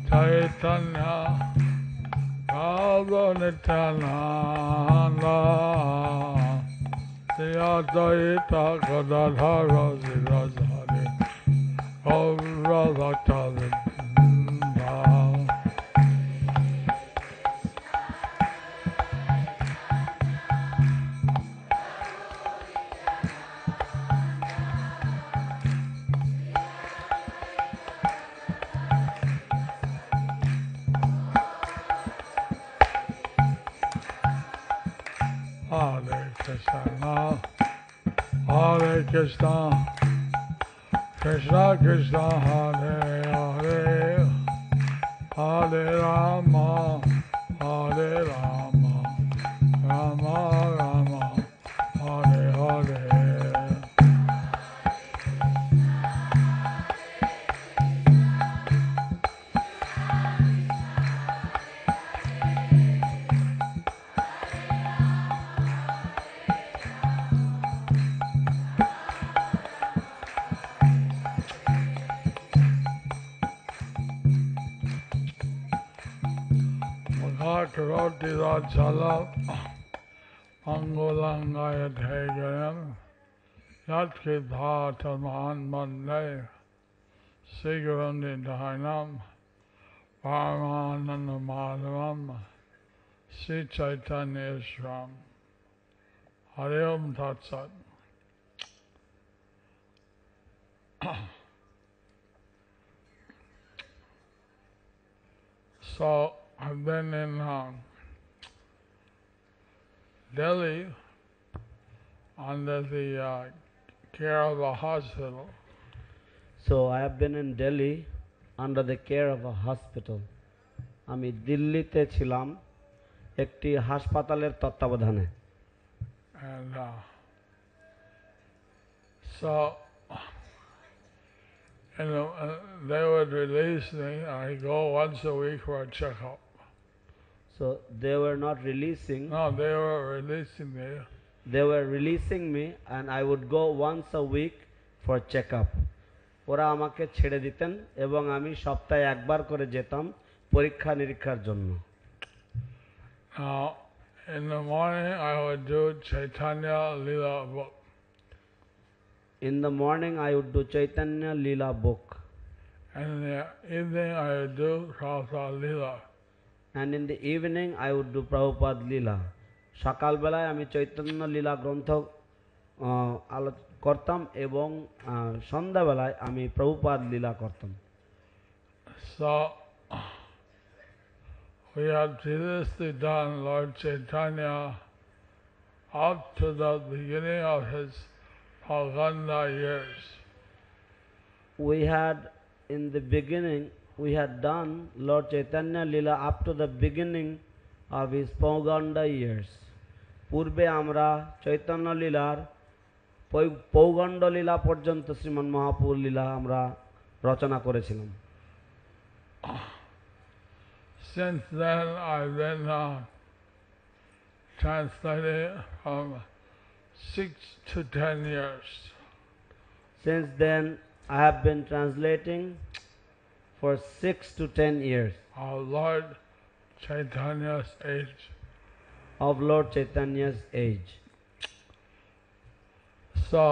Chaitanya Prabhu Nityananda Sri Advaita Gadadhara Siradhari Gaura Bhaktavinda. Hare Krishna, Hare Krishna, Krishna Krishna, Hare Hare, Hare Rama, Hare Rama, Rama Rama, Hare Hare. Karoti Rajala Angulangaya Tegayam Yatkidha Taman Mande Sigurundi Dhainam Paramananda Madhavam Sri Chaitanya Ishram Hare Om Tat Sat. So I've been in Delhi under the care of a hospital. So I have been in Delhi under the care of a hospital. আমি দিল্লিতে ছিলাম একটি হাসপাতালের তত্ত্বাবধানে। And so they would release me. I go once a week for a checkup. So they were not releasing. No, they were releasing me. They were releasing me and I would go once a week for checkup. ওরা আমাকে ছেড়ে দিতেন এবং আমি সপ্তাহে একবার করে যেতাম পরীক্ষা নিরীক্ষার জন্য। Now, in the morning I would do Chaitanya Lila book. In the morning I would do Chaitanya Lila book. And in the evening I would do Prabhupada Lila. And in the evening I would do Prabhupada Lila. সকালবেলায় আমি চৈতন্য লীলা গ্রন্থ করতাম এবং সন্ধ্যাবেলায় আমি প্রভুপাদ লীলা করতাম। So we had previously done Lord Chaitanya up to the beginning of his Pauganda years. We had in the beginning we had done Lord Chaitanya Lila up to the beginning of his Pauganda years. পূর্বে আমরা চৈতন্য লীলার পৌগণ্ড লীলা পর্যন্ত শ্রীমন মহাপুর লীলা আমরা রচনা করেছিলাম। Since then I've been translating from 6 to 10 years. Since then I have been translating for 6 to 10 years. Of Lord Chaitanya's age. Of Lord Chaitanya's age. So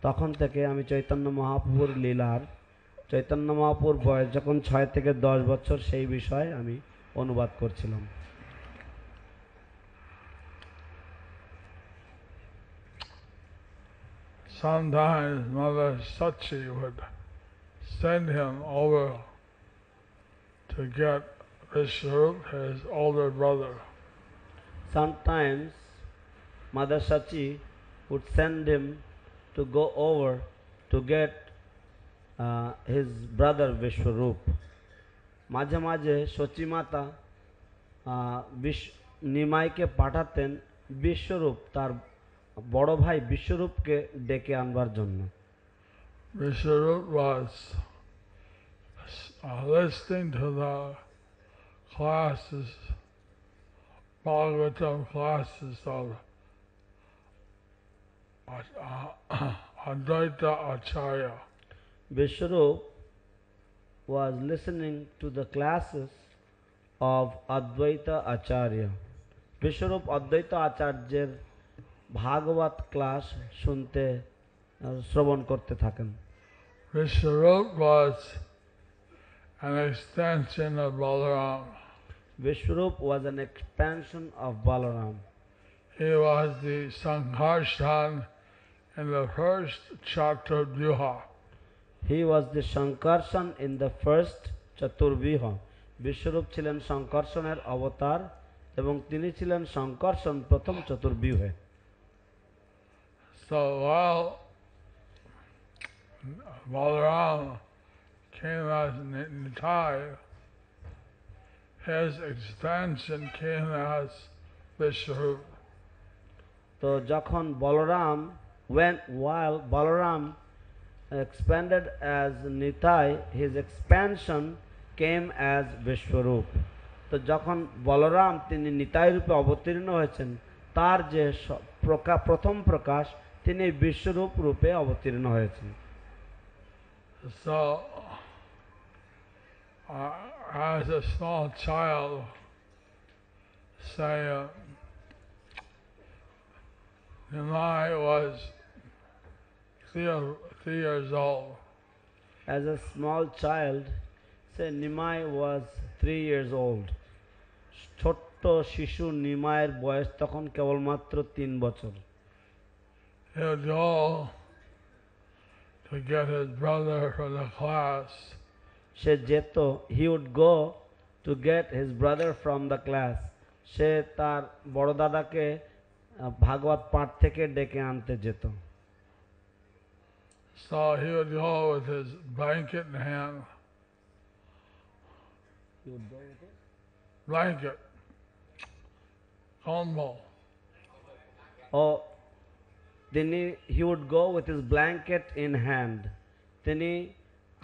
তখন থেকে আমি চৈতন্য মহাপ্রভুর লীলার চৈতন্য মহাপ্রভুর বয়স যখন 6 থেকে 10 বছর সেই বিষয়ে আমি অনুবাদ করছিলাম। Sometimes Mother Sachi would send him over to get Vishwarup, his older brother. Sometimes Mother Sachi would send him to go over to get his brother Vishwarup. মাঝে মাঝে সচি মাতা নিমাইকে পাঠাতেন বিশ্বরূপ তার বড় ভাই বিশ্বরূপকে ডেকে আনবার জন্য। Vishwarup was listening to the classes, Bhagavatam classes of Advaita Acharya. Vishwarup was listening to the classes of Advaita Acharya. Vishwarup Advaita Acharyer Bhagavata class শুনতে শ্রবণ করতে থাকেন। Vishwarup was an extension of Balaram. Vishwarup was an expansion of Balaram. He was the Sankarshan in the first Chaturvyuha. He was the Sankarshan in the first Chaturvyuha. Vishwarup ছিলেন সংকর্ষণের অবতার এবং তিনি ছিলেন সংকর্ষণ প্রথম চতুর্ব্যূহে। So while Balaram came as Nitai, his expansion came as Vishwarup. তো যখন Balaram while Balaram expanded as Nitai, his expansion came as Vishwarup. তো যখন বলরাম তিনি নিতাই রূপে অবতীর্ণ হয়েছেন তার যে প্রথম প্রকাশ তিনি বিশ্বরূপ রূপে অবতীর্ণ হয়েছেন। So as a small child, say Nimai was 3 years old. As a small child, say Nimai was 3 years old. ছোট্ট শিশু নিমায়ের বয়স তখন কেবলমাত্র 3 বছর। He would go to get his brother from the class. সে যেত, he would go to get his brother from the class. সে তার বড় দাদাকে ভাগবত পাঠ থেকে ডেকে আনতে যেত। So he would go with his blanket in hand. He would go with it? Blanket. Combo. He would go with his blanket in hand. তিনি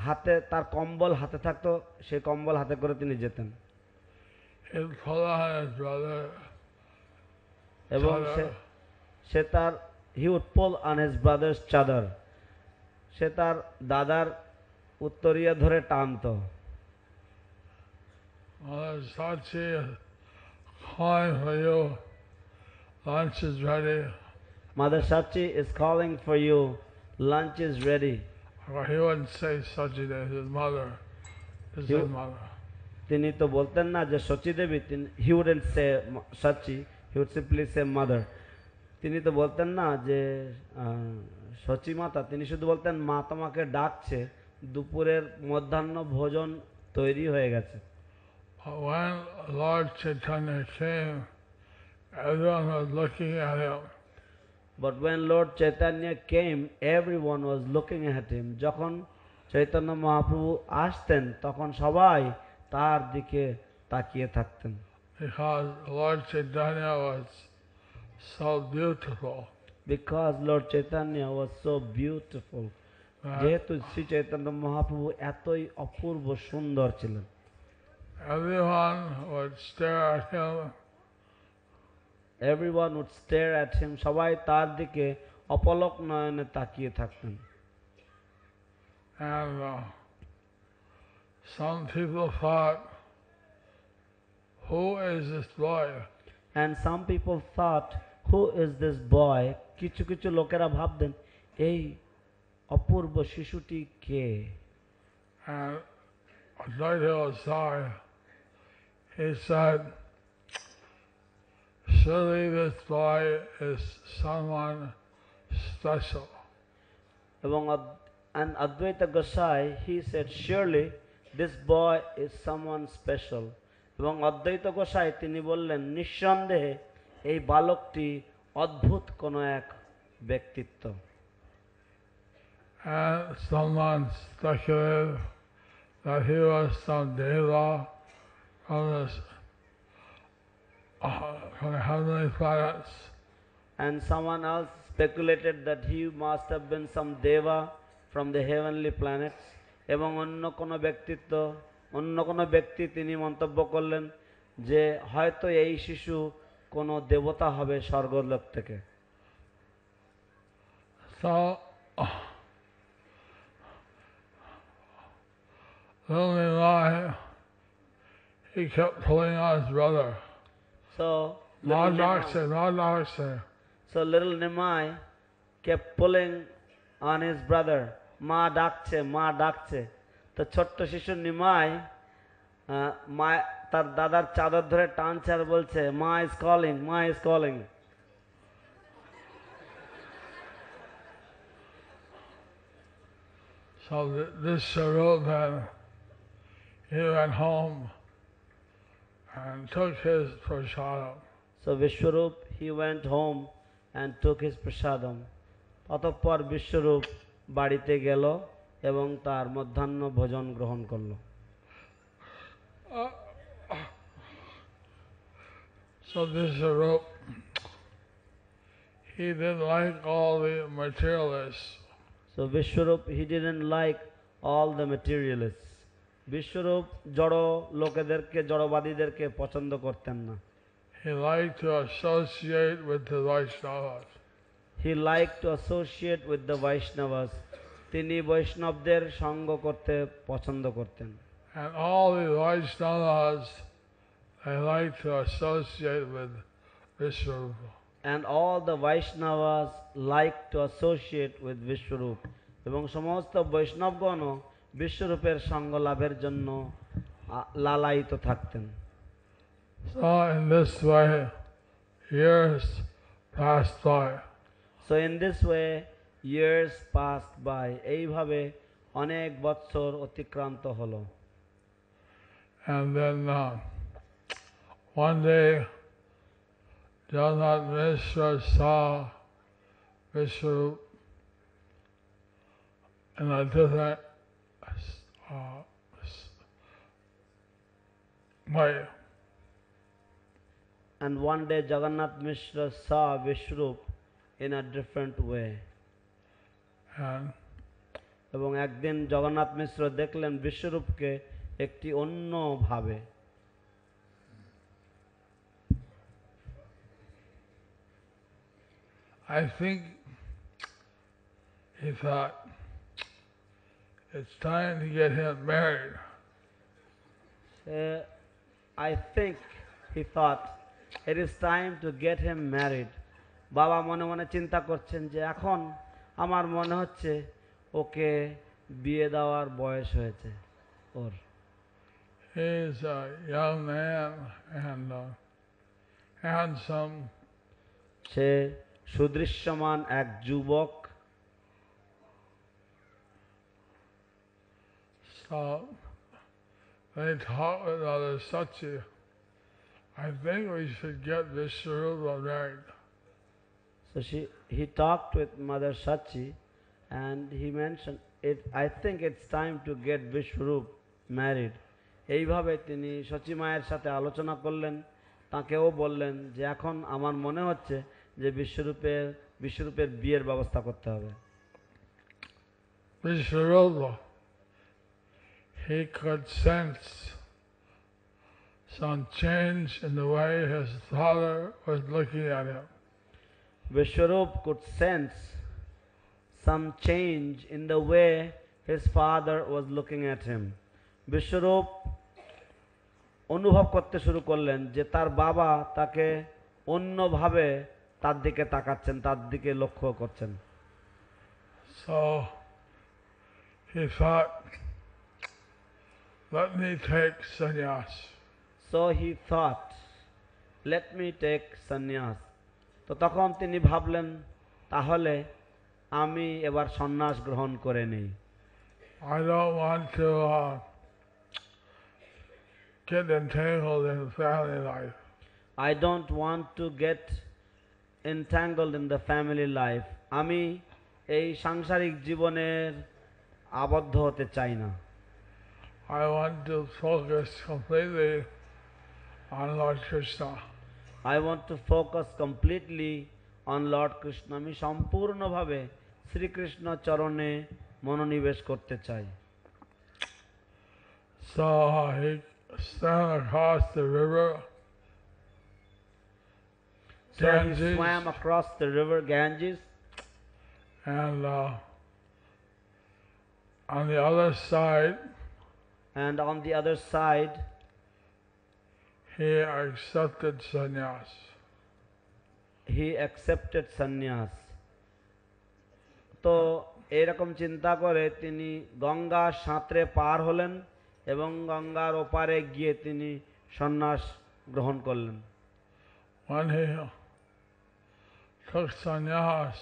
হাতে তার কম্বল হাতে থাকতো, সেই কম্বল হাতে করে তিনি যেতেন। He'd pull on his brother. এবং সে তার he would pull on his brother's chadar. সে তার দাদার উত্তরীয় ধরে টানতো। Mother Sachi is calling for you. Lunch is ready. Mother Sachi is calling for you. Lunch is ready. Well, he wouldn't say Sachi to his mother. This is his mother. তিনি তো বলতেন না যে সচি দেবী, he wouldn't say Sachi, he would simply say mother. তিনি তো বলতেন না যে সচি মাতা, তিনি শুধু বলতেন মা তোমাকে ডাকছে, দুপুরের মধ্যাহ্ন ভোজন তৈরি হয়ে গেছে। When Lord Chaitanya came, everyone was looking at him. But when Lord Chaitanya came, everyone was looking at him. যখন চৈতন্য মহাপ্রভু আসতেন তখন সবাই তার দিকে তাকিয়ে থাকতেন। Because Lord Chaitanya was so beautiful. Because Lord Chaitanya was so beautiful. যেহেতু শ্রী চৈতন্য মহাপ্রভু এতই অপূর্ব সুন্দর ছিলেন। Everyone would stare at him. Everyone would stare at him. সবাই তার দিকে অপলক নয়নে তাকিয়ে থাকতেন। And some people thought, who is this boy? And some people thought, who is this boy? কিছু কিছু লোকেরা ভাবতেন এই অপূর্ব শিশুটি কে? And Advaita Acharya, he said, surely this boy is someone special. And Advaita Gosai, he said, surely this boy is someone special. এবং অদ্বৈত গোসাই তিনি বললেন নিঃসন্দেহে এই বালকটি অদ্ভুত কোনো এক ব্যক্তিত্ব। And someone speculated that he was some deva from the heavenly planets. And someone else speculated that he must have been some deva from the heavenly planets. এবং অন্য কোনো ব্যক্তি তিনি মন্তব্য করলেন যে হয়তো এই শিশু কোনো দেবতা হবে স্বর্গলোক থেকে। So little Nimai, he kept pulling on his brother. So Ma little Nimai, Dakse, Ma Dakse. so little Nimai kept pulling on his brother. মা ডাকছে, মা ডাকছে। তো ছোট্ট শিশু নিমাই মা তার দাদার চাদর ধরে টানছে আর বলছে, মা ইজ কলিং, মা is calling. So this Swarup then, he went home and took his prasadam. So Vishwarup, he went home and took his prasadam. অতঃপর বিশ্বরূপ বাড়িতে গেল এবং তার মধ্যাহ্ন ভোজন গ্রহণ করল। So this Swarup, he didn't like all the materialists. So Vishwarup, he didn't like all the materialists. বিশ্বরূপ জড় লোকেদেরকে, জড়বাদীদেরকে পছন্দ করতেন না। He liked to associate with the Vaishnavas. He liked to associate with the Vaishnavas. তিনি বৈষ্ণবদের সঙ্গ করতে পছন্দ করতেন। And all the Vaishnavas, they like to associate with Vishwarupa. And all the Vaishnavas like to associate with Vishwarup. এবং সমস্ত বৈষ্ণবগণও বিশ্বরূপের সঙ্গ লাভের জন্য লালায়িত থাকতেন। So in this way, years passed by. So in this way, years passed by. এইভাবে অনেক বৎসর অতিক্রান্ত হলো। And then one day, Jagannath Mishra saw Vishwarup in a different way. And one day Jagannath Mishra saw Vishwarup in a different way. And এবং একদিন জগন্নাথ মিশ্র দেখলেন বিশ্বরূপকে একটি অন্য ভাবে। I think he thought it's time to get him married. I think he thought it is time to get him married. বাবা মনে মনে চিন্তা করছেন যে এখন আমার মনে হচ্ছে ওকে বিয়ে দেওয়ার বয়স হয়েছে ওর। He is a young man and handsome. সে সুদৃশ্যমান এক যুবক। So they talked with Mother Sachi. I think we should get Vishwarupa married. So he talked with Mother Sachi and he mentioned it. I think it's time to get Vishwarup married. এইভাবে তিনি সচি মায়ের সাথে আলোচনা করলেন, তাকেও বললেন যে এখন আমার মনে হচ্ছে যে বিশ্বরূপের বিয়ের ব্যবস্থা করতে হবে। Vishwarupa, he could sense some change in the way his father was looking at him. Vishwarup could sense some change in the way his father was looking at him. বিশ্বরূপ অনুভব করতে শুরু করলেন যে তার বাবা তাকে অন্যভাবে তার দিকে তাকাচ্ছেন, তার দিকে লক্ষ্য করছেন। So he thought, let me take sannyas. So he thought, let me take sannyas. তো তখন তিনি ভাবলেন তাহলে আমি এবার সন্ন্যাস গ্রহণ করে নেই। I don't want to get entangled in family life. I don't want to get entangled in the family life. আমি এই সাংসারিক জীবনের আবদ্ধ হতে চাই না। I want to focus completely on Lord Krishna. I want to focus completely on Lord Krishna. আমি সম্পূর্ণভাবে শ্রীকৃষ্ণ চরণে মনোনিবেশ করতে চাই। So he swam across the river. So he swam across the river Ganges. And on the other side, and on the other side he accepted sannyas. he accepted sannyas. তো এরকম চিন্তা করে তিনি গঙ্গা সাঁতরে পার হলেন এবং গঙ্গার ওপারে গিয়ে তিনি সন্ন্যাস গ্রহণ করলেন। When he took sannyas,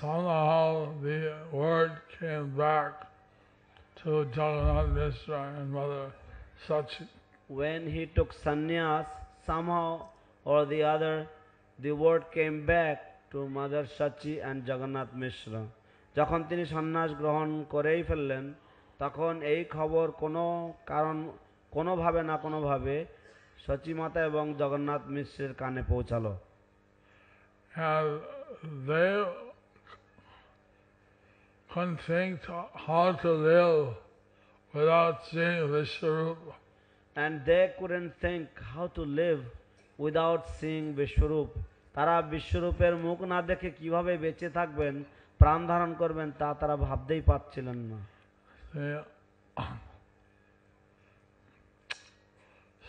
somehow the word came back to Jagannath Mishra and Mother Sachi. When he took sannyas, somehow or the other, the word came back to Mother Sachi and Jagannath Mishra. যখন তিনি সন্ন্যাস গ্রহণ করেই ফেললেন তখন এই খবর কোনোভাবে না কোনোভাবে সচি মাতা এবং জগন্নাথ মিশ্রের কানে পৌঁছালো। And they couldn't think how to live without seeing Vishwarupa. And they couldn't think how to live without seeing Vishwarup. তারা বিশ্বরূপের মুখ না দেখে কিভাবে বেঁচে থাকবেন, প্রাণ ধারণ করবেন, তা তারা ভাবতেই পারছিলেন না।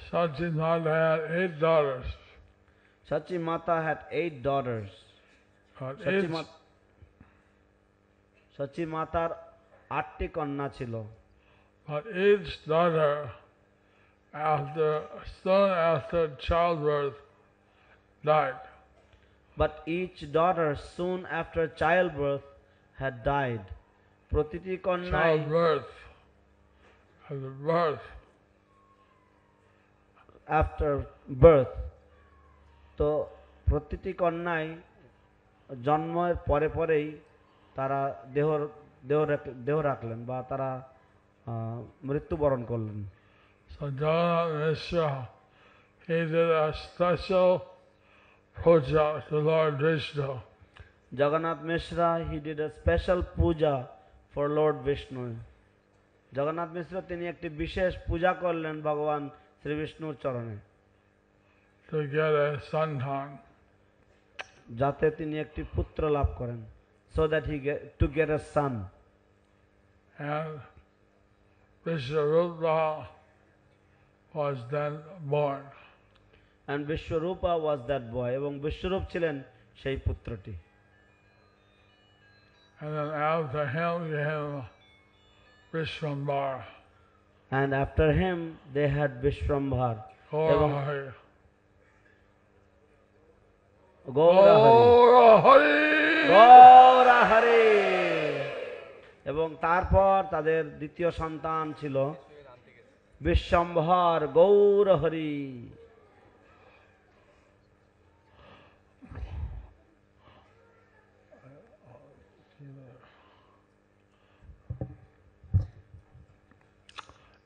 Sachi Mata had 8 daughters. Sachi Mata had 8 daughters. Sachi Matar 8টি কন্যা ছিল। But each daughter, soon after childbirth, died. But each daughter soon after childbirth had died. প্রতিটি কন্যাই Childbirth, as a birth. After birth. তো প্রতিটি কন্যাই জন্মের পরে পরেই তারা দেহ রাখলেন বা তারা মৃত্যুবরণ করলেন। So Jagannath Mishra, he did a special puja to Lord Vishnu. Jagannath Mishra, he did a special puja for Lord Vishnu. Jagannath Mishra তিনি একটি বিশেষ পূজা করলেন ভগবান শ্রী বিষ্ণুর চরণে। To get a santan. যাতে তিনি একটি পুত্র লাভ করেন। So that to get a son. And Vishwarupa was then born. And Vishwarupa was that boy. এবং বিশ্বরূপ ছিলেন সেই পুত্রটি। And then after him came Vishwambar. And after him they had Vishwambar. Gaura Hari. এবং তারপর তাদের দ্বিতীয় সন্তান ছিল Bishwambhar Gour Hari.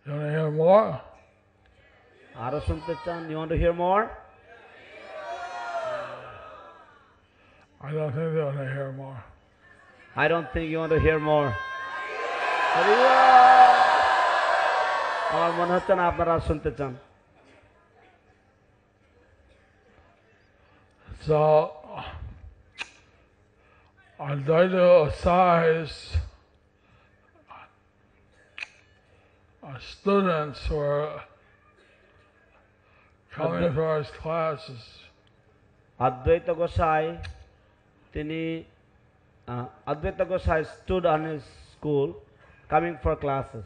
You want to hear more? আরো শুনতে চান? You want to hear more? I don't think they want to hear more. I don't think you want to hear more. আমার মনে হচ্ছে না আপনারা শুনতে চান। So, Advaita Gosai's students were coming for his classes. Advaita Gosai, Advaita Gosai stood on his school coming for classes.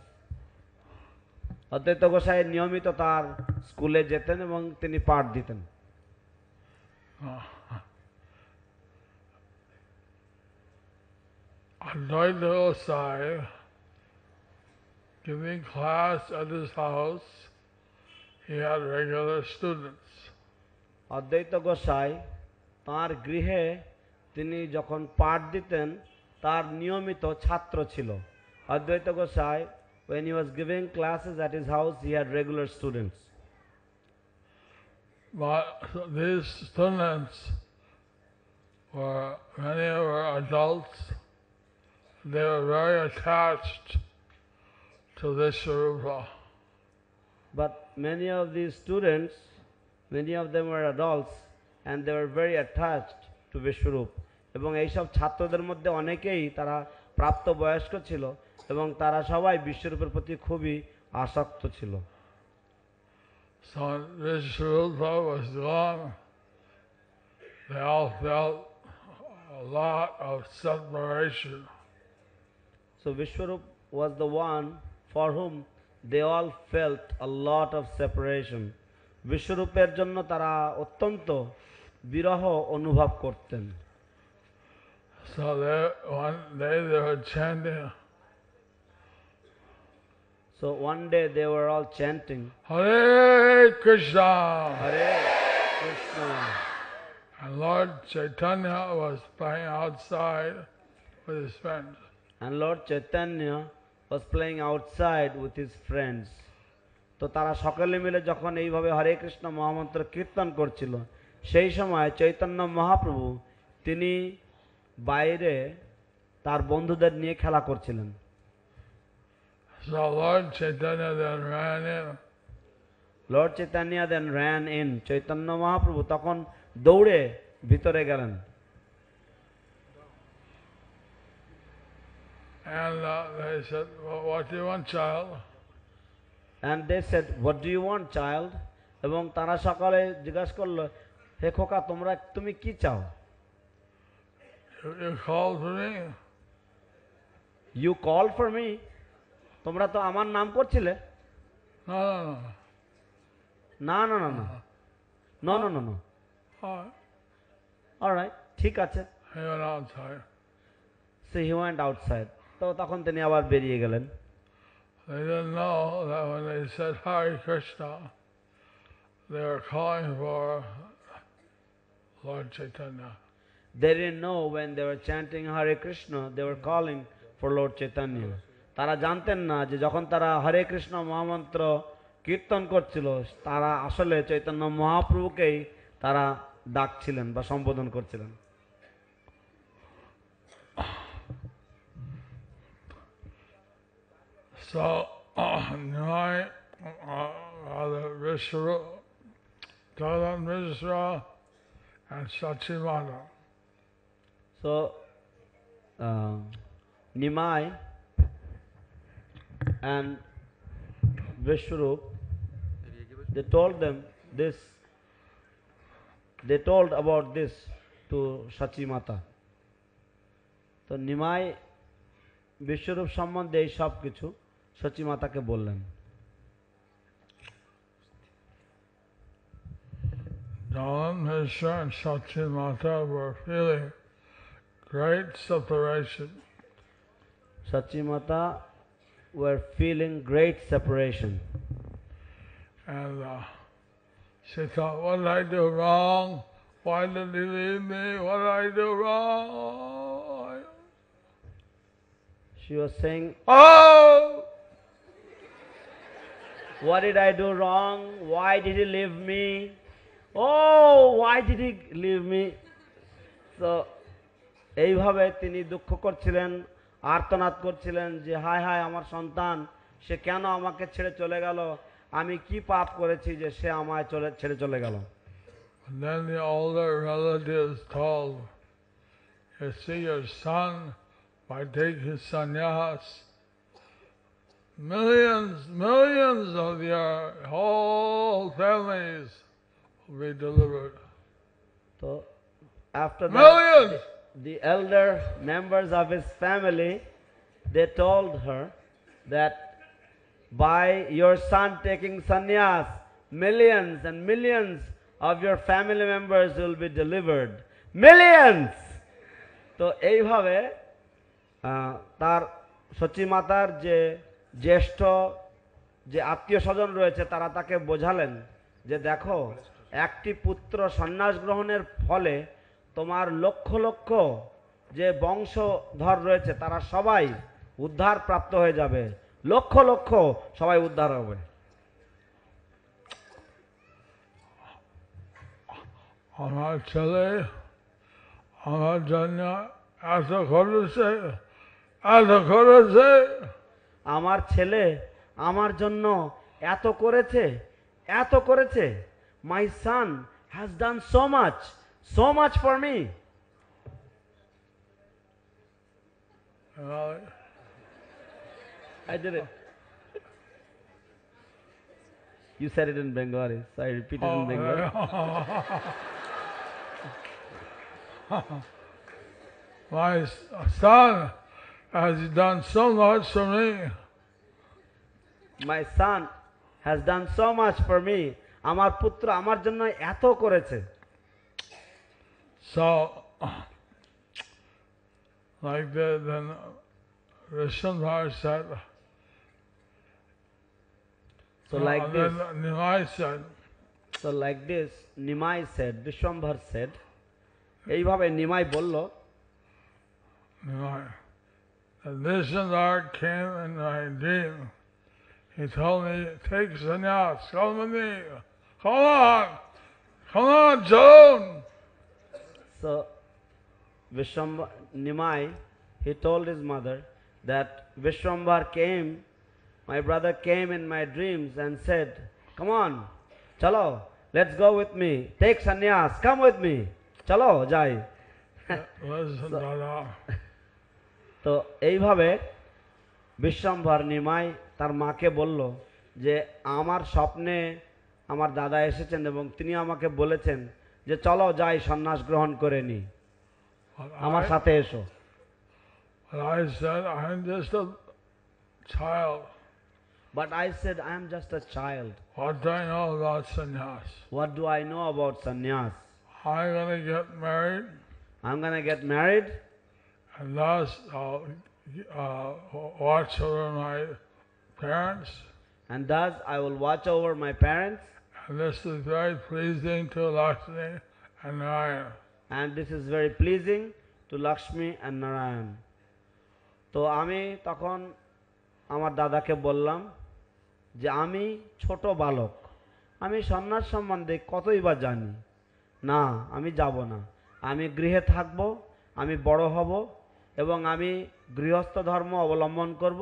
Advaita Gosai নিয়মিত তার স্কুলে যেতেন এবং তিনি পাঠ দিতেন। Advaita Gosai giving class at his house, he had regular students. Advaita Gosai তার গৃহে তিনি যখন পাঠ দিতেন তার নিয়মিত ছাত্র ছিল। Advaita Gosai, when he was giving classes at his house, he had regular students. But these students many were adults. They were very attached to Vishwarupa. But many of these students, many of them were adults and they were very attached to Vishwarup. এবং এইসব ছাত্রদের মধ্যে অনেকেই তারা প্রাপ্তবয়স্ক ছিল এবং তারা সবাই বিশ্বরূপের প্রতি খুবই আসক্ত ছিল। So Vishwarupa was gone. They all felt a lot of separation. So Vishwarup was the one for whom they all felt a lot of separation. বিশ্বরূপের জন্য তারা অত্যন্ত বিরহ অনুভব করতেন। So one day they were chanting, So one day they were all chanting, Hare Krishna. Hare Krishna. And Lord Chaitanya was playing outside with his friends. And Lord Chaitanya was playing outside with his friends. তো তারা সকলে মিলে যখন এইভাবে হরে কৃষ্ণ মহামন্ত্র কীর্তন করছিল, সেই সময় চৈতন্য মহাপ্রভু তিনি বাইরে তার বন্ধুদের নিয়ে খেলা করছিলেন। So Lord Chaitanya then ran in. Lord Chaitanya then ran in. Chaitanya Mahaprabhu তখন দৌড়ে ভিতরে গেলেন। And they said, well, what do you want, child? And they said, what do you want, child? এবং তারা সকলে জিজ্ঞাসা করলো, হে খোকা তুমি কি চাও? You called for me. You called for me? তোমরা তো আমার নাম করছিলে। No, no, no. না না না না no no no no All right. all right ঠিক আছে। He went outside. So he went outside. তো তখন তিনি আবার বেরিয়ে গেলেন। They didn't know that when they said Hare Krishna, they were calling for Lord Chaitanya. They didn't know when they were chanting Hare Krishna, they were calling for Lord Chaitanya. তারা জানতেন না যে যখন তারা হরে কৃষ্ণ মহামন্ত্র কীর্তন করছিল, তারা আসলে চৈতন্য মহাপ্রভুকেই তারা ডাকছিলেন বা সম্বোধন করছিলেন। So, Nimai, Jalan Mishra, and Sachimata. So, Nimai and Vishwarup, they told them this, they told about this to Sachimata. তো নিমাই বিশ্বরূপ সম্বন্ধে এই সব কিছু সচিমাতাকে বললেন। Jalan Mishra and Sachimata were feeling great separation. Sachimata were feeling great separation. And she thought, what did I do wrong? Why did he leave me? What did I do wrong? She was saying, Oh! what did I do wrong? Why did he leave me? Oh, why did he leave me? So, এইভাবে তিনি দুঃখ করছিলেন, আর্তনাদ করছিলেন যে হায় হায় আমার সন্তান, সে কেন আমাকে ছেড়ে চলে গেল, আমি কি পাপ করেছি যে সে আমায় ছেড়ে চলে গেল। And then the older relatives told, you see your son, by taking sannyas, millions of your whole families will be delivered. So after Millions! that, the elder members of his family, they told her that by your son taking sannyas, millions and millions of your family members will be delivered. Millions! তো এইভাবে তার সচিমাতার যে জ্যেষ্ঠ যে আত্মীয় স্বজন রয়েছে তারা তাকে বোঝালেন যে দেখো, একটি পুত্র সন্ন্যাস গ্রহণের ফলে তোমার লক্ষ লক্ষ যে বংশধর রয়েছে তারা সবাই উদ্ধার প্রাপ্ত হয়ে যাবে, লক্ষ লক্ষ সবাই উদ্ধার হবে। আমার ছেলে আমার জন্য এত করেছে, এত করেছে। আমার ছেলে আমার জন্য এত করেছে, এত করেছে। My son has done so much for me. Bengali. I did it. You said it in Bengali, so I repeated in Bengali. My son has done so much for me. My son has done so much for me. আমার পুত্র আমার জন্য এত করেছে। So, like then Vishwambar said, So like then this, Nimai said, so like this, Nimai said, Vishwambar said, এইভাবে নিমাই বলল, Nimai, that Vishwambar came in my dream. He told me, take sannyas, come with me, come on, Joan. So Vishwambar, Nimai, he told his mother that Vishwambar came, my brother came in my dreams and said, come on, chalo, let's go with me, take sannyas, come with me, chalo, jai. Listen, Dada. তো এইভাবে বিশ্বম্ভর নিমাই তার মাকে বলল যে আমার স্বপ্নে আমার দাদা এসেছেন এবং তিনি আমাকে বলেছেন যে চলো যাই সন্ন্যাস গ্রহণ করে নি, আমার সাথে এসো। But I said, I'm just a child. But I said, I am just a child. What do I know about sannyas? What do I know about sannyas? I'm going to get married, I'm gonna get married, and thus I'll watch over my parents. and thus I will watch over my parents, And this is very pleasing to Lakshmi and Narayana. and this is very pleasing to Lakshmi and Narayan. তো আমি তখন আমার দাদাকে বললাম যে আমি ছোট বালক, আমি সন্ন্যাস সম্বন্ধে কতই বা জানি না, আমি যাব না, আমি গৃহে থাকব, আমি বড় হব এবং আমি গৃহস্থ ধর্ম অবলম্বন করব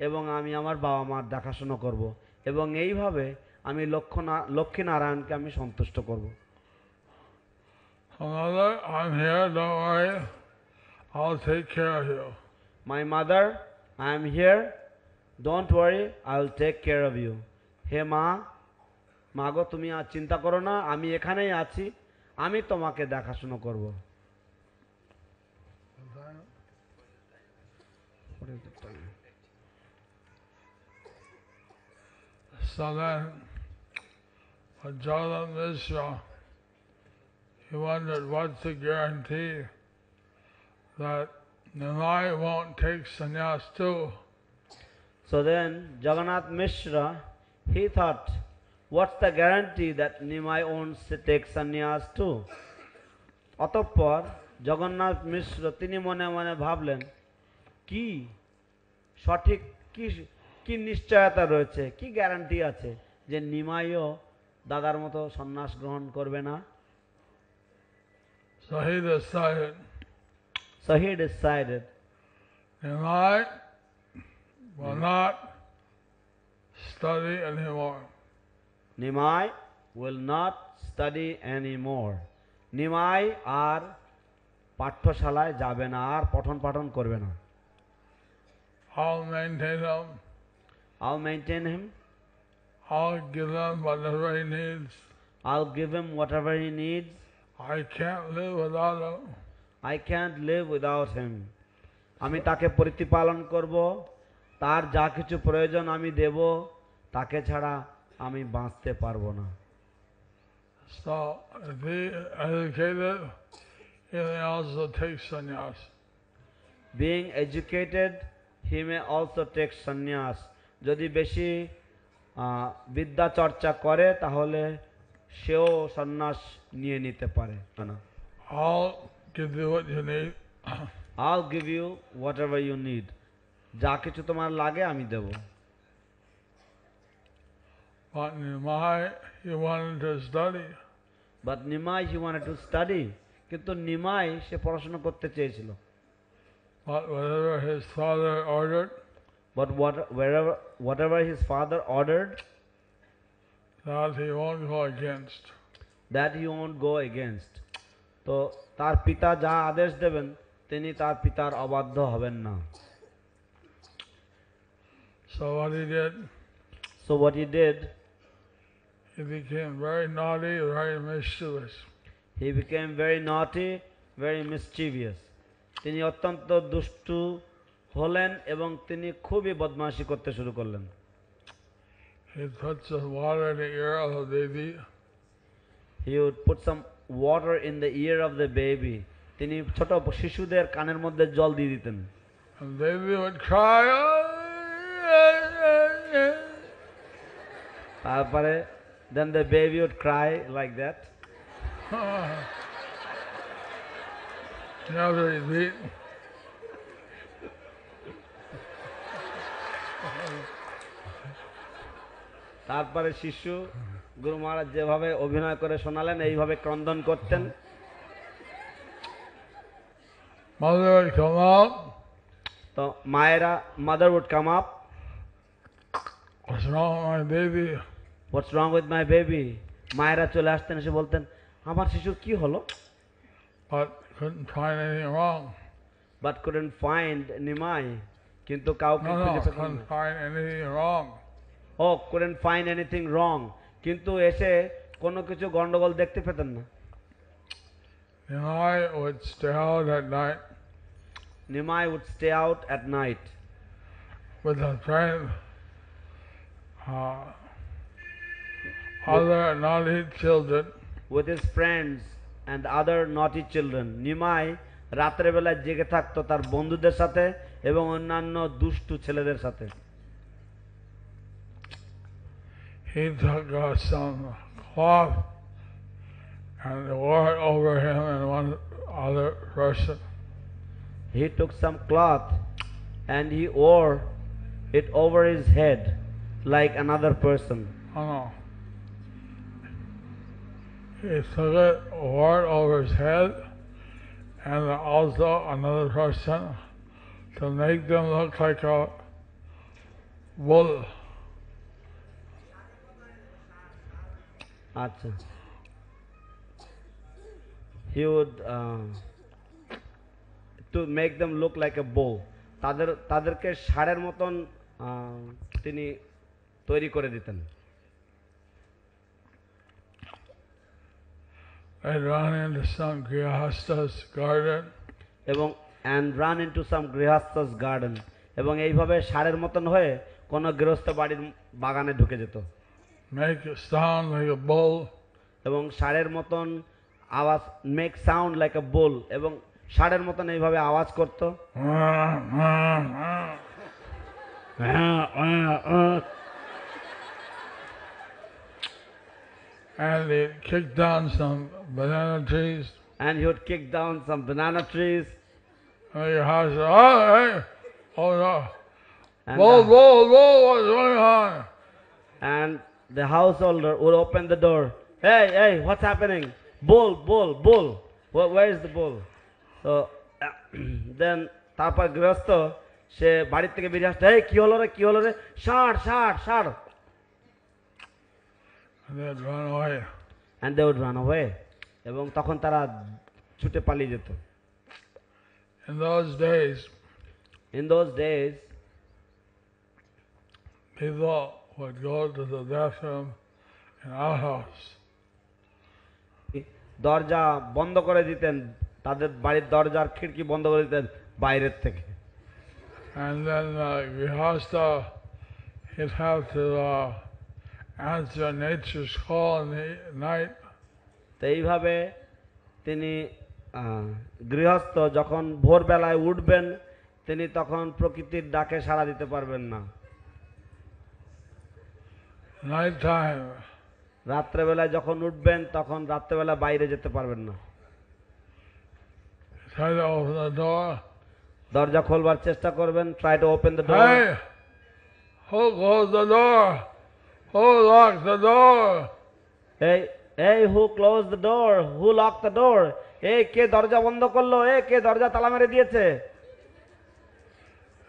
এবং আমি আমার বাবা মার দেখাশোনা করব এবং এইভাবে আমি লক্ষ্মী নারায়ণকে আমি সন্তুষ্ট করব। Mother, I'm here, don't worry. I'll take care of you. My mother, I am here, don't worry, I will take care of you. হে মা, মাগো তুমি আর চিন্তা করো না, আমি এখানেই আছি, আমি তোমাকে দেখাশোনা করব। So then, Jalan Mishra, he wondered what's the guarantee that Nimai won't take sannyas too. So then Jagannath Mishra, he thought, what's the guarantee that Nimai won't take sannyas too? অতঃপর জগন্নাথ মিশ্র তিনি মনে মনে ভাবলেন, কি সঠিক কি নিশ্চয়তা রয়েছে, কি গ্যারান্টি আছে যে নিমাইও দাদার মতো সন্ন্যাস গ্রহণ করবে না? So he decided, Nimai will not study anymore. Nimai will not study anymore. Nimai আর পাঠ্যশালায় যাবে না, আর পঠন পাঠন করবে না। I'll maintain him. I'll maintain him. I'll give him whatever he needs. I'll give him whatever he needs. I can't live without him. I can't live without him. আমি তাকে প্রতিপালন করব, তার যা কিছু প্রয়োজন আমি দেব, তাকে ছাড়া আমি বাঁচতে পারবো না। So if he educated, he may also take sannyas. Being educated, he may also take sannyas. যদি বেশি বিদ্যা চর্চা করে তাহলে সেও সন্ন্যাস নিয়ে নিতে পারে না। I'll give you what you need. I'll give you whatever you need. যা কিছু তোমার লাগে আমি দেব। But Nimai, he wanted to study. But Nimai, he wanted to study. কিন্তু নিমাই সে পড়াশোনা করতে চেয়েছিল। But whatever his father ordered, But whatever his father ordered, that he won't go against. that he won't go against. তো তার পিতা যা আদেশ দেবেন তিনি তার পিতার অবাধ্য হবেন না। So what he did, So what he did, he became very naughty, very mischievous. he became very naughty, very mischievous. তিনি অত্যন্ত দুষ্টু হলেন এবং তিনি খুবই বদমাশি করতে শুরু করলেন। He put some water in the ear of the baby, He would put some water in the ear of the baby. তিনি ছোট শিশুদের কানের মধ্যে জল দিয়ে দিতেন। and the baby would cry. তারপরে then the baby would cry like that. Never repeat. তারপরে শিশু গুরু মহারাজ যেভাবে অভিনয় করে শোনালেন এইভাবে ক্রন্দন করতেন। Mother would come out. তো মায়েরা mother would come up. What's wrong with my baby? What's wrong with my baby? মায়েরা চলে আসতেন এসে বলতেন আমার শিশুর কি হলো? But couldn't find anything wrong. But couldn't find Nimai. কিন্তু কাউকে No, খুঁজে পেতেন couldn't না। find anything wrong. Oh, couldn't find anything wrong. কিন্তু এসে কোনো কিছু গন্ডগোল দেখতে পেতেন না। Nimai would stay out at night Nimai would stay out at night with a friend, other naughty children, with his friends and other naughty children. Nimai রাত্রে বেলা জেগে থাকতো তার বন্ধুদের সাথে এবং অন্যান্য দুষ্টু ছেলেদের সাথে। he took some cloth and wore it over him and one other person. He took some cloth and he wore it over his head like another person. Oh no. He took it, wore it over his head, and also another person to make them look like a bull. আচ্ছা। He would to make them look like a bull. তাদেরকে ষাঁড়ের মতন তিনি তৈরি করে দিতেন। They'd run into some grihasta's garden, এবং and run into some গৃহস্থ's garden, এবং এইভাবে ষাঁড়ের মতন হয়ে কোনো গৃহস্থ বাড়ির বাগানে ঢুকে যেত make it sound like a bull, এবং ষাঁড়ের মতন আওয়াজ মেক সাউন্ড লাইক আ বুল, এবং ষাঁড়ের মতন এইভাবে আওয়াজ করত। and they kicked down some banana trees. And he would kick down some banana trees. And your house, oh, hey, oh no, And bull, bull, bull, what's going on? and the householder would open the door. Hey, hey, what's happening? Bull, bull, bull. Where is the bull? So then তারপর গৃহস্থ সে বাড়ির থেকে বেরিয়ে আসতো, এই কি হলো রে, কি হলো রে? ষাঁড়, ষাঁড়, ষাঁড়। And they'd run away. And they would run away. এবং তখন তারা ছুটে পালিয়ে যেত। In those days, people would go to the bathroom in our house. দরজা বন্ধ করে দিতেন, তাদের বাড়ির দরজার খিড়কি বন্ধ করে দিতেন বাইরের থেকে। And then Grihastha, he'd have to answer nature's call in the night. তো এইভাবে তিনি গৃহস্থ যখন ভোরবেলায় উঠবেন তিনি তখন প্রকৃতির ডাকে সাড়া দিতে পারবেন না। Night time, রাত্রেবেলায় যখন উঠবেন তখন রাত্রেবেলা বাইরে যেতে পারবেন না। try to open the door. দরজা খোলবার চেষ্টা করবেন, try to open the door. Hey, who closed the door? Who locked the door? এই who close the door, who lock the door, এই কে দরজা বন্ধ করলো, এ কে দরজা তালা মেরে দিয়েছে।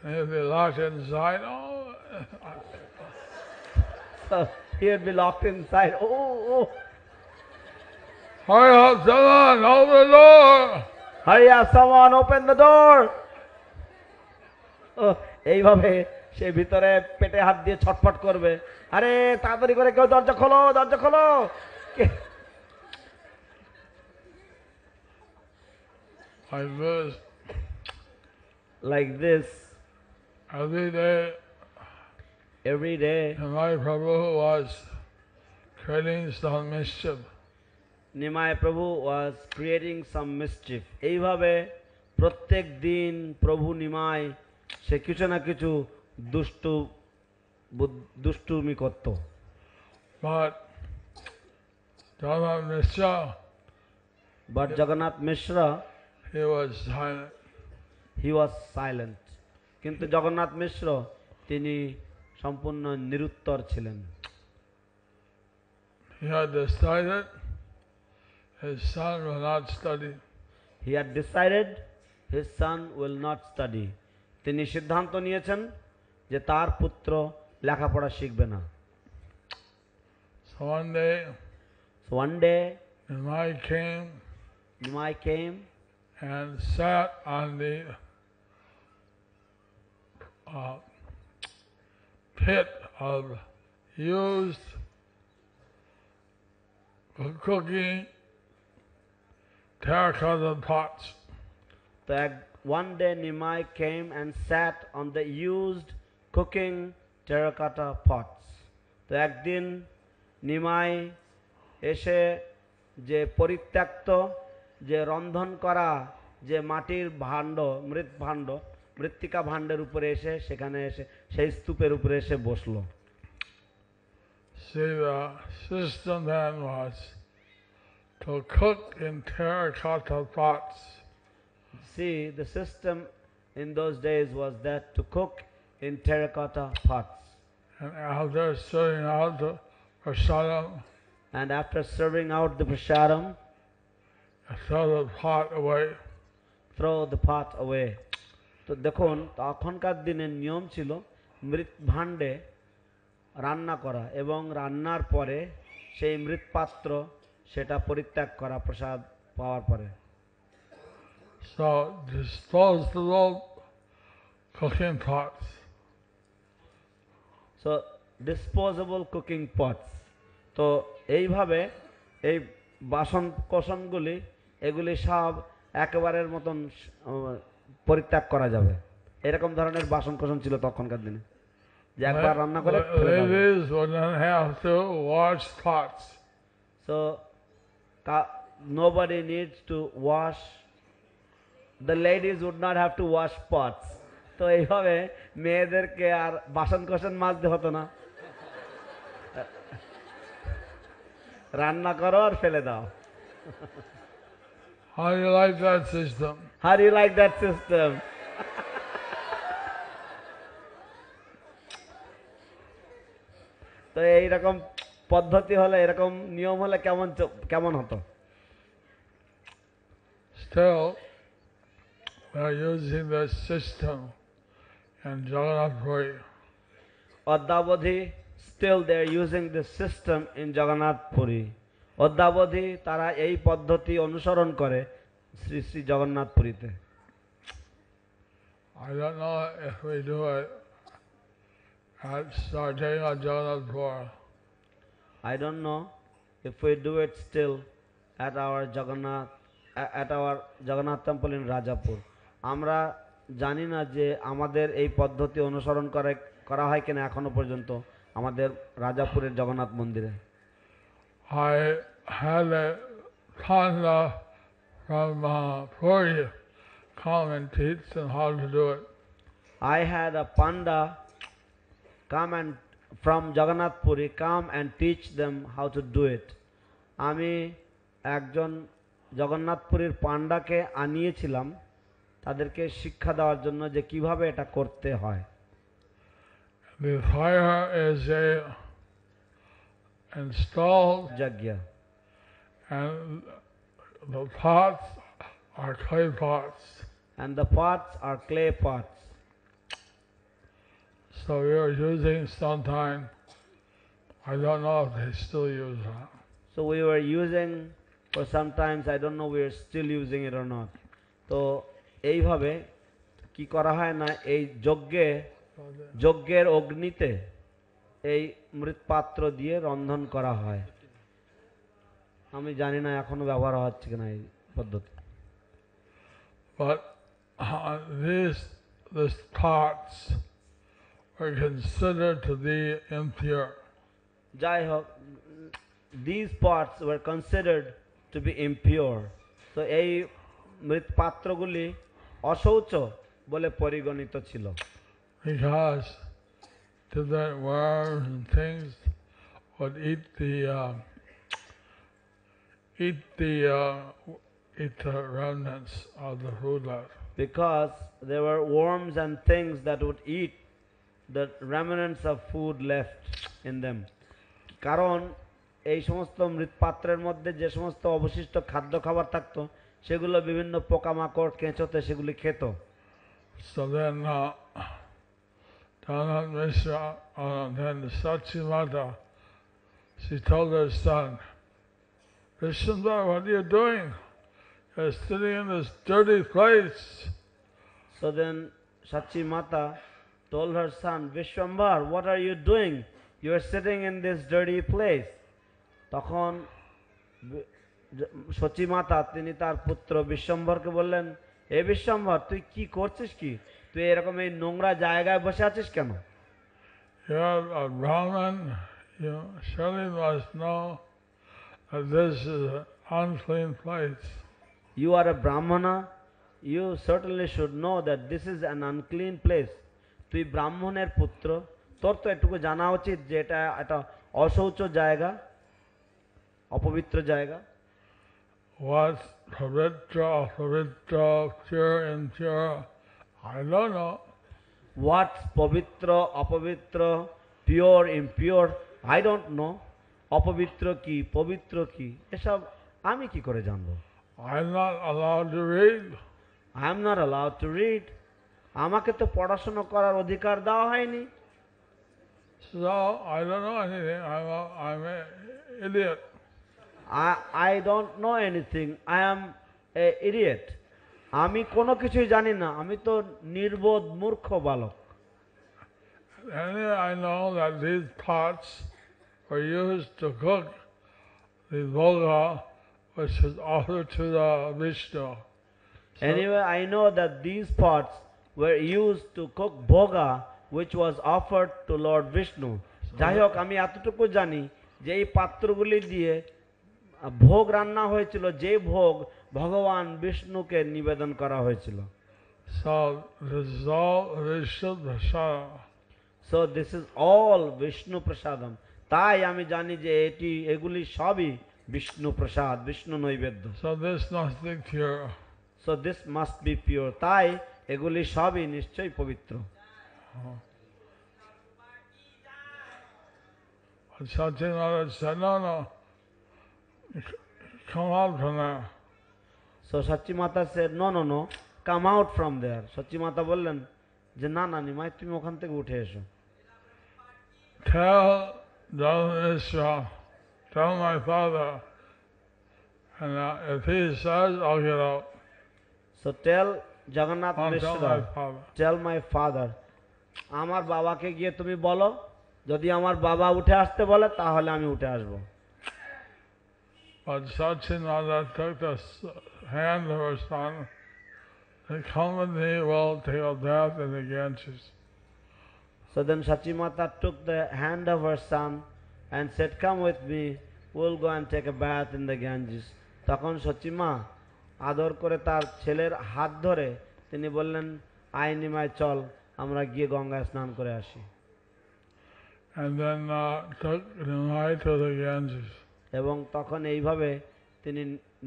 And if they locked inside, oh, So he would be locked inside. Oh, hurry up, someone, open the door. hurry up, someone open the door. এইভাবে সে ভিতরে পেটে হাত দিয়ে ছটফট করবে, আরে তাড়াতাড়ি করে কেউ দরজা খোলো, দরজা খোলো। Like this, like this every day, every day Nimai Prabhu was creating some mischief. Nimai প্রভু ওয়াজ ক্রিয়েটিং সাম মিসচিফ। এইভাবে প্রত্যেক দিন প্রভু নিমাই সে কিছু না কিছু দুষ্টুমি করত। But Jagannath Mishra, but Jagannath Mishra he was silent. He was silent, কিন্তু জগন্নাথ মিশ্র তিনি সম্পূর্ণ নিরুত্তর ছিলেন। He had decided his son will not study. He had decided his son will not study, তিনি সিদ্ধান্ত নিয়েছেন যে তার পুত্র লেখাপড়া শিখবে না। So one day, one day Nimai came Nimai came and sat on the pit of used cooking terracotta pots. তো one day Nimai came and sat on the used cooking terracotta pots. তো একদিন নিমাই এসে যে পরিত্যক্ত যে রন্ধন করা যে মাটির ভাণ্ড, মৃত্তিকা ভাণ্ডের উপরে এসে সেখানে এসে সেই স্তূপের উপরে এসে বসলো। See, the system then was to cook in terracotta pots. See, the system in those days was that to cook in terracotta pots. And after serving out the prasadam, And after serving out the prasadam, throw the pot away. throw the pot away. তো দেখুন তখনকার দিনের নিয়ম ছিল মৃৎ ভাণ্ডে রান্না করা এবং রান্নার পরে সেই মৃৎ পাত্র সেটা পরিত্যাগ করা প্রসাদ পাওয়ার পরে। So disposable cooking pots. So disposable cooking pots, তো এইভাবে এই বাসন কোসনগুলি এগুলি সব একেবারের মতন পরিত্যাগ করা যাবে। এরকম ধরনের বাসন কোসন ছিল তখনকার দিনে, যে একবার রান্না করে ফেলে দেওয়া যাবে। Ladies wouldn't have to wash pots. So nobody needs to wash, the ladies would not have to wash pots. তো এইভাবে মেয়েদেরকে আর বাসন কোসন মাজতে হতো না, রান্না করো আর ফেলে দাও। How do you like that system? How do you like that system? তো এইরকম পদ্ধতি হলে, এরকম নিয়ম হলে কেমন হতো? Still, they're using this system in Jagannath Puri. অদ্যাবধি still they are using this system in Jagannath Puri. অদ্যাবধি তারা এই পদ্ধতি অনুসরণ করে শ্রী শ্রী জগন্নাথ পুরীতে। I don't know if we do it at Sartanga Jagannath Puri. I don't know if we do it still at our Jagannath temple in Rajapur. আমরা জানি না যে আমাদের এই পদ্ধতি অনুসরণ করা হয় কিনা এখনো পর্যন্ত আমাদের রাজাপুরের জগন্নাথ মন্দিরে। I had a panda from Puri come and teach them how to do it. I had a panda come and from Jagannath Puri come and teach them how to do it. আমি একজন জগন্নাথপুরীর পান্ডাকে আনিয়েছিলাম তাদেরকে শিক্ষা দেওয়ার জন্য যে কিভাবে এটা করতে হয়। The fire is a installed যজ্ঞ, and the pots are clay pots. and the pots are clay pots. So we were using sometime, I don't know if they still use that. So we were using for sometimes, I don't know we are still using it or not. তো এইভাবে কি করা হয় না এই যজ্ঞের অগ্নিতে এই মৃৎপাত্র দিয়ে রন্ধন করা হয়। আমি জানি না এখনো ব্যবহার হচ্ছে কিনা এই পদ্ধতি। But these pots are considered to be impure. যাই হোক, these pots were considered to be impure. তো এই মৃৎপাত্রগুলি অশৌচ বলে পরিগণিত ছিল। Because different worms and things would eat the remnants of the food left. Because there were worms and things that would eat the remnants of food left in them. কারণ এই সমস্ত মৃৎপাত্রের মধ্যে যে সমস্ত অবশিষ্ট খাদ্য খাবার থাকতো সেগুলো বিভিন্ন পোকামাকড় কেঁচোতে সেগুলি খেত। So then Dhanat Mishra, then Sachimata, she told her son, Vishnuda, what are you doing? You're sitting in this dirty place. So then Sachi Mata told her son, Vishwambar, what are you doing? You are sitting in this dirty place. তখন সচি মাতা তিনি তার পুত্র বিশ্বম্বরকে বললেন, এ বিশ্বম্বর, তুই কি করছিস? কি তুই এরকম এই নোংরা জায়গায় বসে আছিস কেন? You're a Brahmin, you surely must know that this is an unclean place. You are a Brahmana, you certainly should know that this is an unclean place. তুই ব্রাহ্মণের পুত্র, তোর তো এটুকু জানা উচিত যে এটা একটা অশৌচ জায়গা, অপবিত্র জায়গা। What's pavitra, pure, impure? I don't know. What's pavitra, apavitra, pure, impure? I don't know. অপবিত্র কি, পবিত্র কি, এসব আমি কি করে জানবো? I'm not allowed to read. I am not allowed to read. আমাকে তো পড়াশোনা করার অধিকার দেওয়া হয়নি। So I don't know anything. I'm an idiot. I don't know anything. I am a idiot. আমি কোনো কিছুই জানি না, আমি তো নির্বোধ মূর্খ বালক। Anyway, I know that these pots were used to cook the bhoga, which is offered to the Vishnu. So, Anyway, I know that these pots were used to cook bhoga, which was offered to Lord Vishnu. যাই হোক, আমি এতটুকু জানি যে এই পাত্রগুলি দিয়ে ভোগ রান্না হয়েছিল, যে ভোগ ভগবান বিষ্ণুকে নিবেদন করা হয়েছিল। So this is all Vishnu Prasada. So this is all Vishnu Prasadam. তাই আমি জানি যে এগুলি সবই বিষ্ণু প্রসাদ, বিষ্ণু নৈবেদ্য। So this must be pure. So this must be pure. তাই এগুলি সবই নিশ্চয়ই পবিত্র। But Satyamata said, no, come out from there. So Sachi Mata said, no, come out from there. Sachi Mata বললেন যে না নিমাই, তুমি ওখান থেকে উঠে এসো। Tell Dhamishra, tell my father, and if he says, I'll get out. So tell Jagannath I'll tell Mishra, my father. tell my father, আমার বাবাকে গিয়ে তুমি বলো, যদি আমার বাবা উঠে আসতে বলে তাহলে আমি উঠে আসবো। But Satyamata took the hand of her son and come with me, we'll take a bath in the Ganges. So then Sachi Mata took the hand of her son and said, come with me, we'll go and take a bath in the Ganges. তখন সচি মা আদর করে তার ছেলের হাত ধরে তিনি বললেন, আয় নিমাই চল, আমরা গিয়ে গঙ্গায় স্নান করে আসি। And then took Nimai to the Ganges. এবং তখন এইভাবে তিনি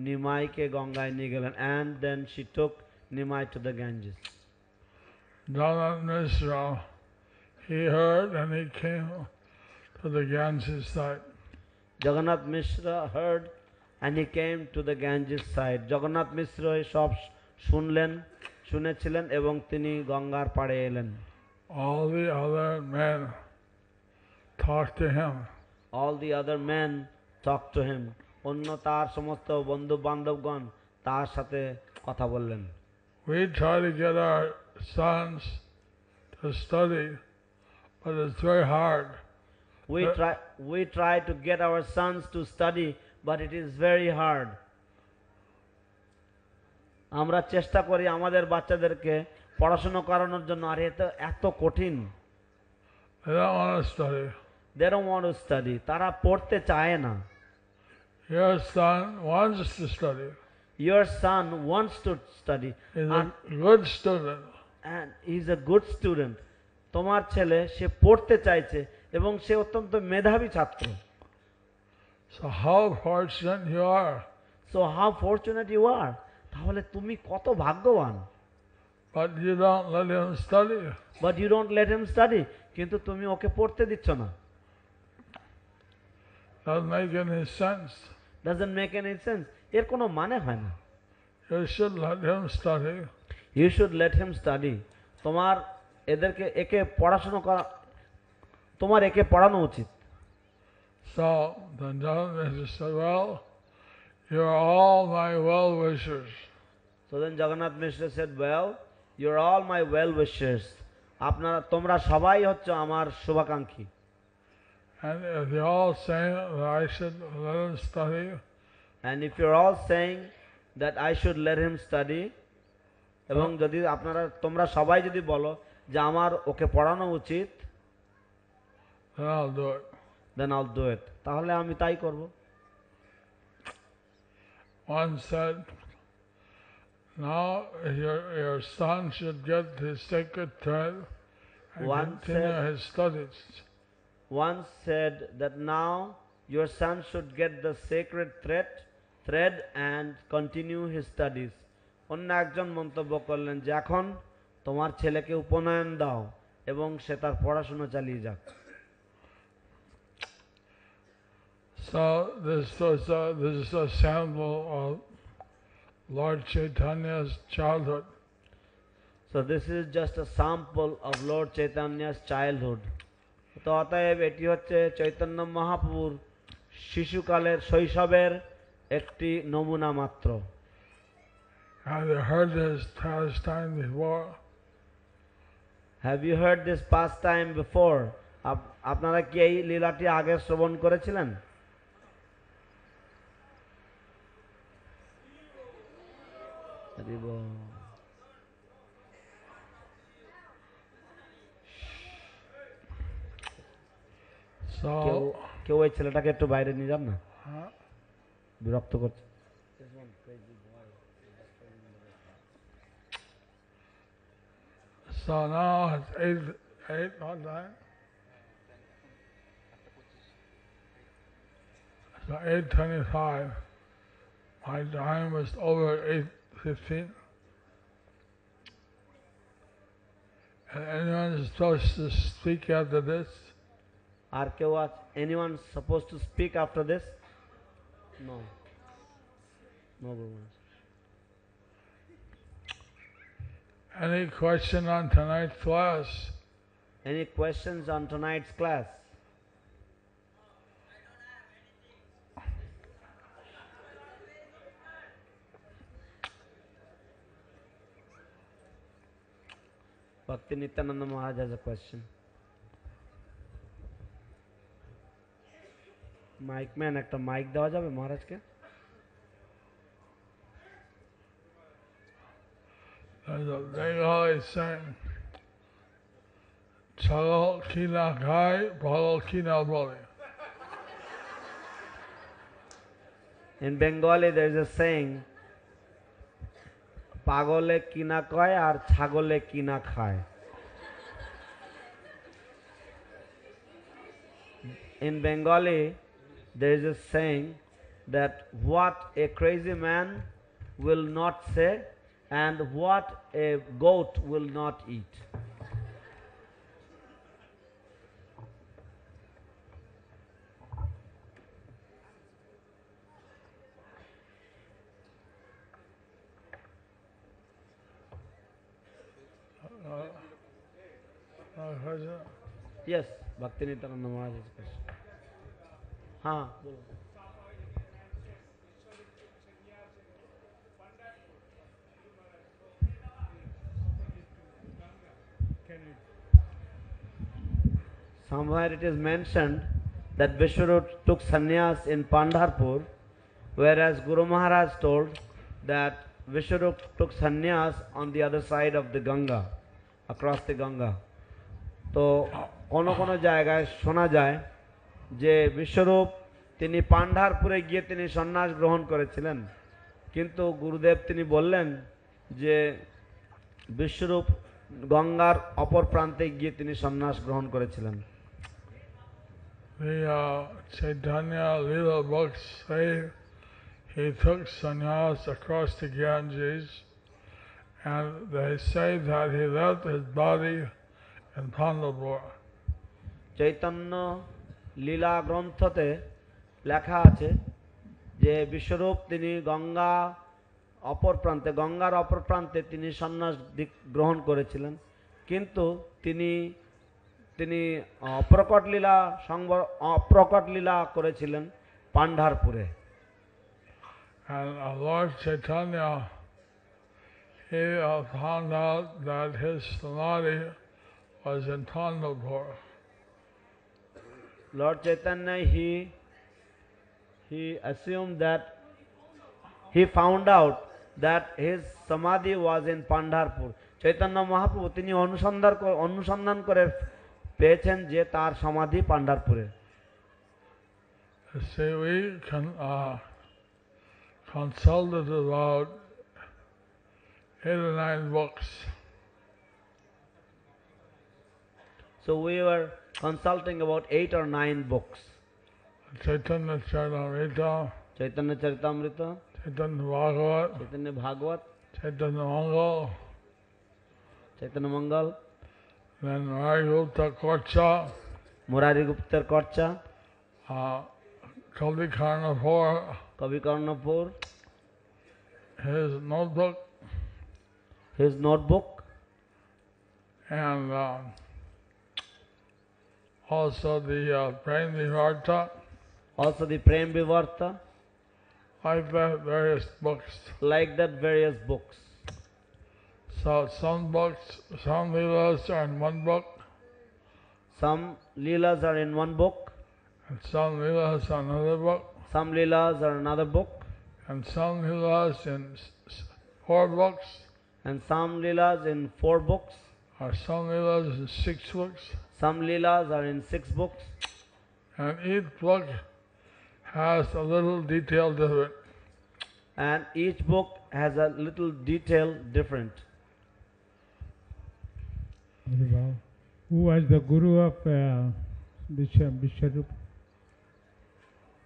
নিমাইকে গঙ্গায় নিয়ে গেলেন। And then she took Nimai to the Ganges. Dhanat Mishra, he heard and he came to the Ganges side. Jagannath Mishra heard and he came to the Ganges side. Jagannath Mishra সব শুনেছিলেন এবং তিনি গঙ্গার পাড়ে এলেন। All the other men talked to him. All the other men talked to him. অন্য তার সমস্ত বন্ধু বান্ধবগণ তার সাথে কথা বললেন। We try to get our sons to study, but it's very hard. We try to get our sons to study, but it is very hard. আমরা চেষ্টা করি আমাদের বাচ্চাদেরকে পড়াশোনা করানোর জন্য, আর এটা এত কঠিন। They don't want to study. They don't want to study. তারা পড়তে চায় না। Your son wants to study. Your son wants to study. He's a good student. And he's a good student. তোমার ছেলে সে পড়তে চাইছে এবং সে অত্যন্ত মেধাবী ছাত্র। So how fortunate you are. So how fortunate you are. তাহলে তুমি কত ভাগ্যবান। But you don't let him study. But you don't let him study. কিন্তু তুমি ওকে পড়তে দিচ্ছ না। Doesn't make any sense. Doesn't make any sense. এর কোনো মানে হয় না। You should let him study. You should let him study. তোমার একে পড়াশোনা করা, তোমার একে পড়ানো উচিত। So then Jagannath said, well, you're all my well wishers. So then Jagannath Mishra said, well, you're all my well wishers. তোমরা সবাই হচ্ছে আমার শুভাকাঙ্ক্ষী। And if you're all saying that I should let him study, and if you're all saying that I should let him study, এবং যদি তোমরা সবাই যদি বলো যে আমার ওকে পড়ানো উচিত, then I'll do it. then I'll do it. তাহলে আমি তাই করব। One said, now your son should get his sacred thread and continue his studies. One said that now your son should get the sacred thread and continue his studies. অন্য একজন মন্তব্য করলেন যে এখন তোমার ছেলেকে উপনয়ন দাও এবং সে তার পড়াশোনা চালিয়ে যাক। So this is a sample of Lord Chaitanya's childhood. So this is just a sample of Lord Chaitanya's childhood. তো অতএব এটি হচ্ছে চৈতন্য মহাপ্রভুর শিশুকালের শৈশবের একটি নমুনা মাত্র। Have you heard this pastime before? Have you heard this pastime before? আপনারা কি এই লীলাটি আগে শ্রবণ করেছিলেন? কেউ এই ছেলেটাকে একটু বাইরে নিয়ে যান না, বিরক্ত করছে। So now it's 8 what time? So 8:25. My time was over 8:15. And anyone is supposed to speak after this? আর কেউ anyone supposed to speak after this? No. No, Brahmanas. Any question on tonight's class? Any questions on tonight's class? Bhakti Nityananda Maharaj has a question. Mic man, একটা mic দেওয়া যাবে মহারাজকে? There's a Bengali saying, Chalo kina khai, bhalo kina boli. In Bengali there is a saying, পাগলে কিনা কয় আর ছাগলে কিনা খায়। In Bengali there is a saying that what a crazy man will not say and what a goat will not eat. Yes, Bhakti Nityananda Maharaj is question. हाँ बोलो। Somewhere it is mentioned that Vishwarup took sannyas in Pandharpur, whereas Guru Maharaj told that Vishwarup took sannyas on the other side of the Ganga, across the Ganga. তো কোন কোন জায়গায় শোনা যায় যে বিশ্বরূপ তিনি পান্ডারপুরে গিয়ে তিনি সন্ন্যাস গ্রহণ করেছিলেন, কিন্তু গুরুদেব তিনি বললেন যে বিশ্বরূপ গঙ্গার অপর প্রান্তে গিয়ে তিনি সন্ন্যাস গ্রহণ করেছিলেন। The Chaitanya Leela books say he took sannyas across the Ganges, and they say that he left his body in Pandharpur. Chaitanya লীলা গ্রন্থতে লেখা আছে যে বিশ্বরূপ তিনি গঙ্গার অপর প্রান্তে তিনি সন্ন্যাস গ্রহণ করেছিলেন, কিন্তু তিনি অপ্রকট লীলা করেছিলেন পান্ডারপুরে। And Lord Chaitanya, he found out that his samadhi was in Pandharpur. Lord Chaitanya, he assumed that he found out that his samadhi was in Pandharpur. Chaitanya Mahaprabhu তিনি অনুসন্ধান করে পেয়েছেন যে তার সমাধি পান্ডারপুরে। See, we consulted about 8 or 9 books. So we were consulting about 8 or 9 books. Chaitanya Charitamrita, Chaitanya Charitamrita, Chaitanya Bhagavat, Chaitanya Bhagavat, Chaitanya Mangal, Chaitanya Mangal, then Murari Korcha, Murari Guptar Korcha, Kavi Karnapur, Kavi Karnapur, his notebook, and also the Prem Vivarta. Also the Prem Vivarta. Like that, various books. Like that, various books. So some leelas are in one book. Some leelas are in one book. And some leelas are another book. Some leelas are another book. And some leelas in 4 books. And some leelas in 4 books. Or some leelas in 6 books. Some leelas are in 6 books. And each book has a little detail different. And each book has a little detail different. Who was the guru of Vishwarup?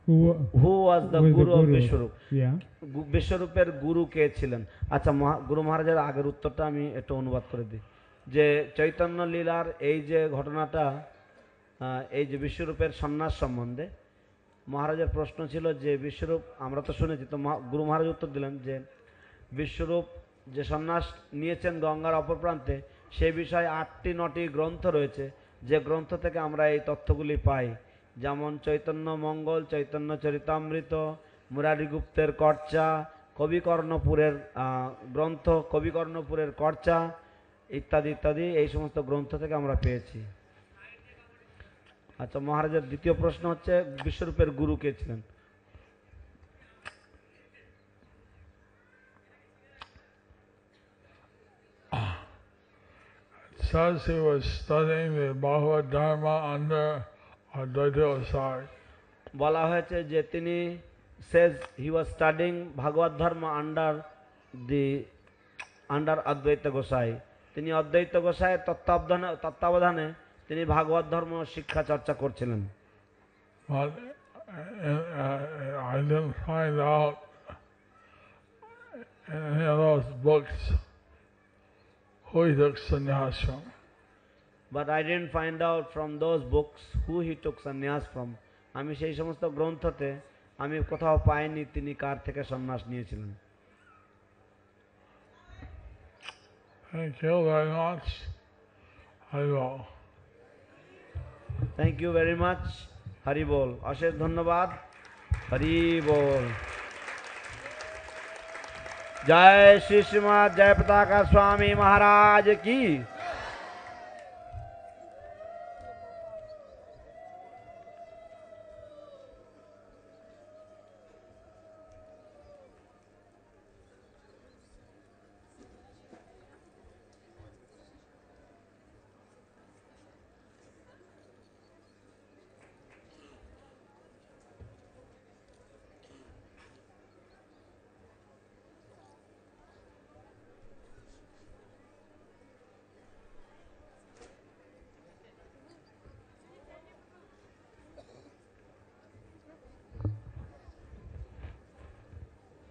Who was the guru of Vishwarup? Yeah. বিশ্বরূপের গুরু কে ছিলেন? আচ্ছা, গুরু মহারাজের আগের উত্তরটা আমি একটু অনুবাদ করে দিই। যে চৈতন্য লীলার এই যে ঘটনাটা, এই যে বিশ্বরূপের সন্ন্যাস সম্বন্ধে মহারাজের প্রশ্ন ছিল যে বিশ্বরূপ, আমরা তো শুনেছি, তো গুরু মহারাজ উত্তর দিলেন যে বিশ্বরূপ যে সন্ন্যাস নিয়েছেন গঙ্গার অপর প্রান্তে, সে বিষয়ে 8টি 9টি গ্রন্থ রয়েছে, যে গ্রন্থ থেকে আমরা এই তথ্যগুলি পাই, যেমন চৈতন্য মঙ্গল, চৈতন্য চরিতামৃত, মুরারি গুপ্তের কর্চা, কবিকর্ণপুরের গ্রন্থ, কবিকর্ণপুরের কর্চা ইত্যাদি ইত্যাদি, এই সমস্ত গ্রন্থ থেকে আমরা পেয়েছি। আচ্ছা, মহারাজের দ্বিতীয় প্রশ্ন হচ্ছে বিশ্বরূপের গুরু কে ছিলেন? Says he was studying the Bhagavad Dharma under Advaita Gosai. বলা হয়েছে যে তিনি says he was studying Bhagavad Dharma under Advaita Gosai. তিনি অদ্বৈত গোসাইয়ের তত্ত্বাবধানে তিনি ভাগবত ধর্ম শিক্ষা চর্চা করছিলেন। But I didn't find out in any of those books who he took sannyas from. But I didn't find out from those books who he took sannyas from. আমি সেই সমস্ত গ্রন্থতে আমি কোথাও পাইনি তিনি কার থেকে সন্ন্যাস নিয়েছিলেন। Thank you very much. Hari Bol. Thank you very much. Hari Bol. অশেষ ধন্যবাদ। হরি বল। जय श्री श्रीमद जय पताका स्वामी महाराज की।